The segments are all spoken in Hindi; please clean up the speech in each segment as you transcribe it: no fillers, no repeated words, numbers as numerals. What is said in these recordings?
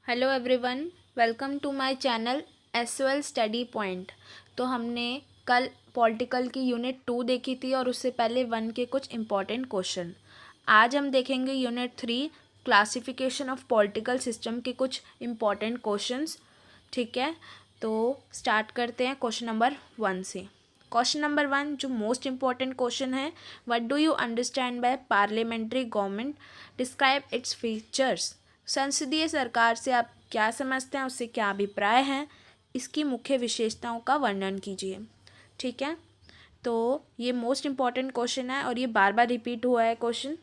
Hello everyone, welcome to my channel SOL study point. तो हमने कल पॉलिटिकल की यूनिट 2 देखी थी और उससे पहले 1 के कुछ इम्पॉर्टेंट क्वेश्चन। आज हम देखेंगे unit 3 classification of political system के कुछ इम्पॉर्टेंट क्वेश्चंस। ठीक है, तो स्टार्ट करते हैं क्वेश्चन नंबर 1 से। क्वेश्चन नंबर 1 जो मोस्ट इम्पॉर्टेंट क्वेश्चन है, what do you understand by parliamentary government, describe its features. संसदीय सरकार से आप क्या समझते हैं, उससे क्या अभिप्राय हैं, इसकी मुख्य विशेषताओं का वर्णन कीजिए। ठीक है, तो ये मोस्ट इम्पॉर्टेंट क्वेश्चन है और ये बार बार रिपीट हुआ है क्वेश्चन।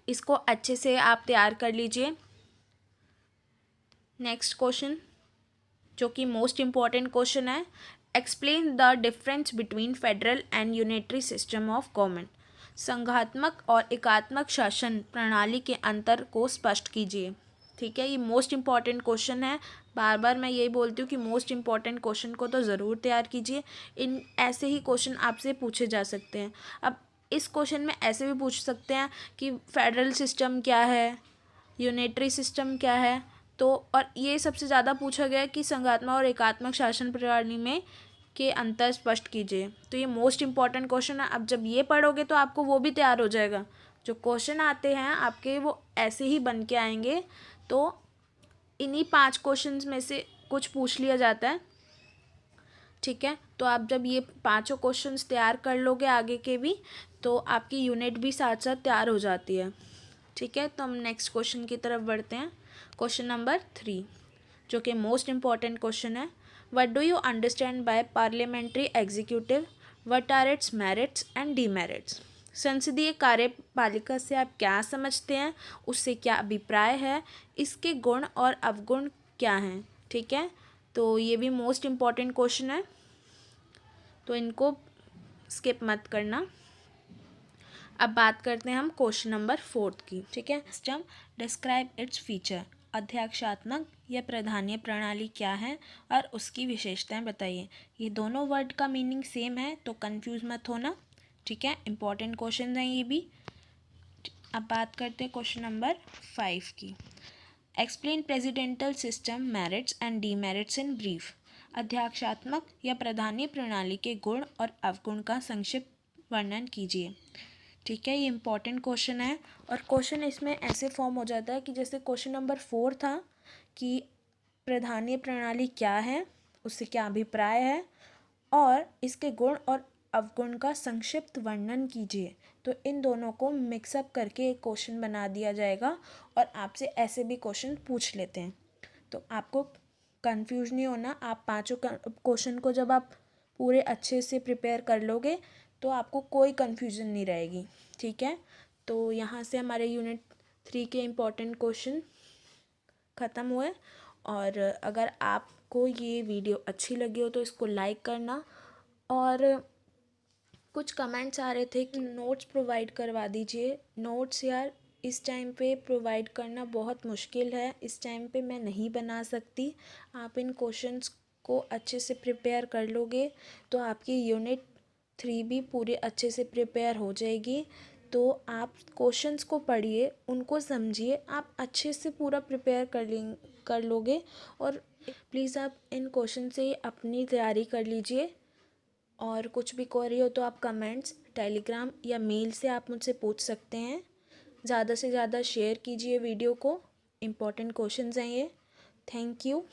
इसको अच्छे से आप तैयार कर लीजिए। नेक्स्ट क्वेश्चन जो कि मोस्ट इम्पॉर्टेंट क्वेश्चन है, explain the difference between federal and unitary system of government. संघात्मक और एकात्मक शासन प्रणाली के अंतर को स्पष्ट कीजिए। ठीक है, ये मोस्ट इम्पॉर्टेंट क्वेश्चन है। बार बार मैं यही बोलती हूँ कि मोस्ट इम्पॉर्टेंट क्वेश्चन को तो ज़रूर तैयार कीजिए। इन ऐसे ही क्वेश्चन आपसे पूछे जा सकते हैं। अब इस क्वेश्चन में ऐसे भी पूछ सकते हैं कि फेडरल सिस्टम क्या है, यूनिटरी सिस्टम क्या है। तो और ये सबसे ज़्यादा पूछा गया है कि संघात्मक और एकात्मक शासन प्रणाली में के अंतर स्पष्ट कीजिए। तो ये मोस्ट इम्पॉर्टेंट क्वेश्चन है। अब जब ये पढ़ोगे तो आपको वो भी तैयार हो जाएगा। जो क्वेश्चन आते हैं आपके वो ऐसे ही बन के आएंगे। तो इन्हीं 5 क्वेश्चंस में से कुछ पूछ लिया जाता है। ठीक है, तो आप जब ये 5 क्वेश्चंस तैयार कर लोगे आगे के भी, तो आपकी यूनिट भी साथ साथ तैयार हो जाती है। ठीक है, तो हम नेक्स्ट क्वेश्चन की तरफ बढ़ते हैं। क्वेश्चन नंबर 3 जो कि मोस्ट इम्पॉर्टेंट क्वेश्चन है, what do you understand by parliamentary executive, what are its merits and demerits. संसदीय कार्यपालिका से आप क्या समझते हैं, उससे क्या अभिप्राय है, इसके गुण और अवगुण क्या हैं। ठीक है, तो ये भी मोस्ट इम्पॉर्टेंट क्वेश्चन है, तो इनको स्किप मत करना। अब बात करते हैं हम क्वेश्चन नंबर 4 की। ठीक है, सिस्टम डिस्क्राइब इट्स फीचर। अध्यक्षात्मक या प्रधानीय प्रणाली क्या है और उसकी विशेषताएं बताइए। ये दोनों वर्ड का मीनिंग सेम है, तो कंफ्यूज मत होना। ठीक है, इंपॉर्टेंट क्वेश्चन हैं ये भी। अब बात करते हैं क्वेश्चन नंबर 5 की। Explain presidential system merits and demerits in brief. अध्यक्षात्मक या प्रधानीय प्रणाली के गुण और अवगुण का संक्षिप्त वर्णन कीजिए। ठीक है, ये इंपॉर्टेंट क्वेश्चन है और क्वेश्चन इसमें ऐसे फॉर्म हो जाता है कि जैसे क्वेश्चन नंबर 4 था कि प्रधानीय प्रणाली क्या है, उससे क्या अभिप्राय है और इसके गुण और अवगुण का संक्षिप्त वर्णन कीजिए। तो इन दोनों को मिक्सअप करके एक क्वेश्चन बना दिया जाएगा और आपसे ऐसे भी क्वेश्चन पूछ लेते हैं। तो आपको कंफ्यूज नहीं होना। आप 5 क्वेश्चन को जब आप पूरे अच्छे से प्रिपेयर कर लोगे तो आपको कोई कन्फ्यूज़न नहीं रहेगी। ठीक है, तो यहाँ से हमारे यूनिट 3 के इम्पॉर्टेंट क्वेश्चन ख़त्म हुए। और अगर आपको ये वीडियो अच्छी लगी हो तो इसको लाइक करना। और कुछ कमेंट्स आ रहे थे कि नोट्स प्रोवाइड करवा दीजिए। नोट्स यार इस टाइम पे प्रोवाइड करना बहुत मुश्किल है, इस टाइम पे मैं नहीं बना सकती। आप इन क्वेश्चंस को अच्छे से प्रिपेयर कर लोगे तो आपकी यूनिट 3 भी पूरी अच्छे से प्रिपेयर हो जाएगी। तो आप क्वेश्चंस को पढ़िए, उनको समझिए, आप अच्छे से पूरा प्रिपेयर कर लोगे। और प्लीज़ आप इन क्वेश्चन से अपनी तैयारी कर लीजिए। और कुछ भी क्वेरी हो तो आप कमेंट्स, टेलीग्राम या मेल से आप मुझसे पूछ सकते हैं। ज़्यादा से ज़्यादा शेयर कीजिए वीडियो को। इम्पॉर्टेंट क्वेश्चंस हैं ये। Thank you.